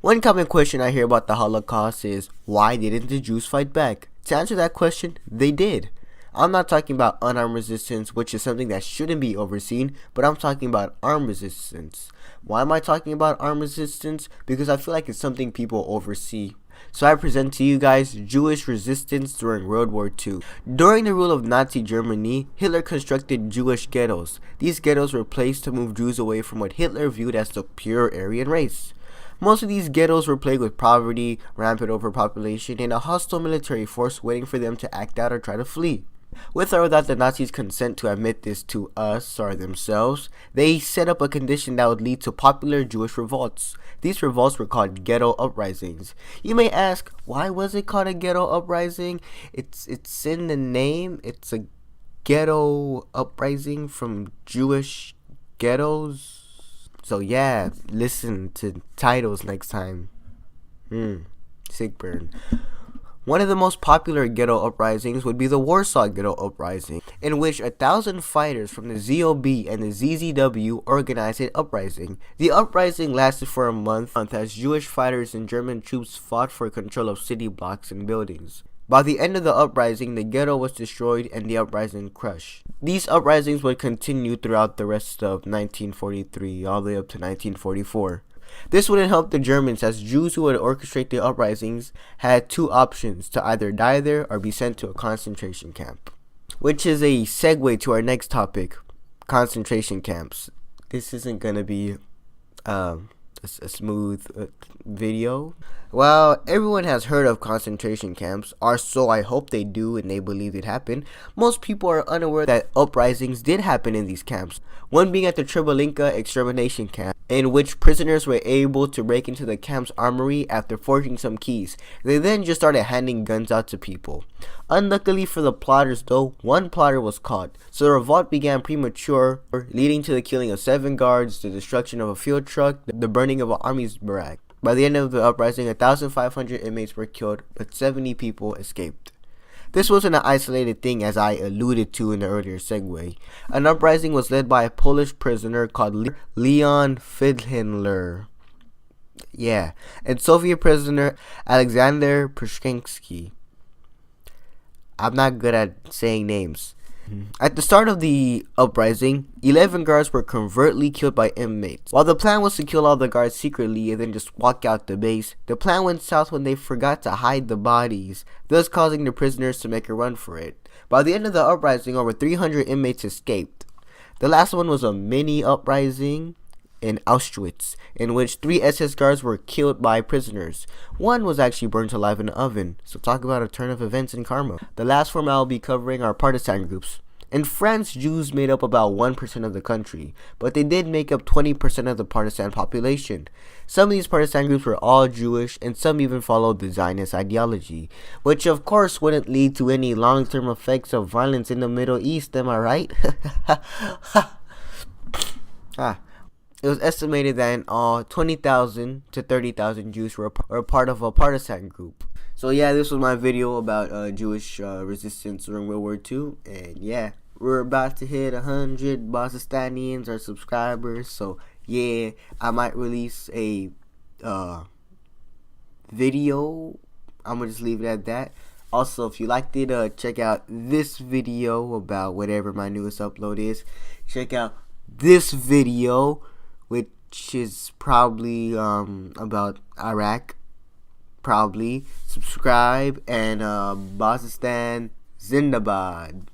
One common question I hear about the Holocaust is, why didn't the Jews fight back? To answer that question, they did. I'm not talking about unarmed resistance, which is something that shouldn't be overseen, but I'm talking about armed resistance. Why am I talking about armed resistance? Because I feel like it's something people oversee. So I present to you guys Jewish resistance during World War II. During the rule of Nazi Germany, Hitler constructed Jewish ghettos. These ghettos were placed to move Jews away from what Hitler viewed as the pure Aryan race. Most of these ghettos were plagued with poverty, rampant overpopulation, and a hostile military force waiting for them to act out or try to flee. With or without the Nazis' consent to admit this to us or themselves, they set up a condition that would lead to popular Jewish revolts. These revolts were called ghetto uprisings. You may ask, why was it called a ghetto uprising? It's in the name. It's a ghetto uprising from Jewish ghettos. So yeah, listen to titles next time. Sick burn. One of the most popular ghetto uprisings would be the Warsaw Ghetto Uprising, in which 1,000 fighters from the ZOB and the ZZW organized an uprising. The uprising lasted for a month as Jewish fighters and German troops fought for control of city blocks and buildings. By the end of the uprising, the ghetto was destroyed and the uprising crushed. These uprisings would continue throughout the rest of 1943 all the way up to 1944. This wouldn't help the Germans, as Jews who would orchestrate the uprisings had two options: to either die there or be sent to a concentration camp. Which is a segue to our next topic, concentration camps. This isn't going to be a smooth video. Well, everyone has heard of concentration camps, or so I hope they do and they believe it happened. Most people are unaware that uprisings did happen in these camps, one being at the Treblinka extermination camp, in which prisoners were able to break into the camp's armory after forging some keys. They then just started handing guns out to people. Unluckily for the plotters though, one plotter was caught, so the revolt began premature, leading to the killing of 7 guards, the destruction of a field truck, the burning of an army's barrack. By the end of the uprising, 1,500 inmates were killed, but 70 people escaped. This wasn't an isolated thing, as I alluded to in the earlier segue. An uprising was led by a Polish prisoner called Leon Fidlhindler. And Soviet prisoner Alexander Przhtinsky. I'm not good at saying names. At the start of the uprising, 11 guards were covertly killed by inmates. While the plan was to kill all the guards secretly and then just walk out the base, the plan went south when they forgot to hide the bodies, thus causing the prisoners to make a run for it. By the end of the uprising, over 300 inmates escaped. The last one was a mini uprising in Auschwitz, in which 3 SS guards were killed by prisoners. One was actually burnt alive in an oven, so talk about a turn of events in karma. The last form I'll be covering are partisan groups. In France, Jews made up about 1% of the country, but they did make up 20% of the partisan population. Some of these partisan groups were all Jewish, and some even followed the Zionist ideology, which of course wouldn't lead to any long-term effects of violence in the Middle East, am I right? It was estimated that in all, 20,000 to 30,000 Jews were a part of a partisan group. So yeah, this was my video about Jewish resistance during World War II. And yeah, we're about to hit 100 Bosnians or subscribers. So yeah, I might release a video. I'm going to just leave it at that. Also, if you liked it, check out this video about whatever my newest upload is. Check out this video, which is probably about Iraq. Probably. Subscribe, and Pakistan Zindabad.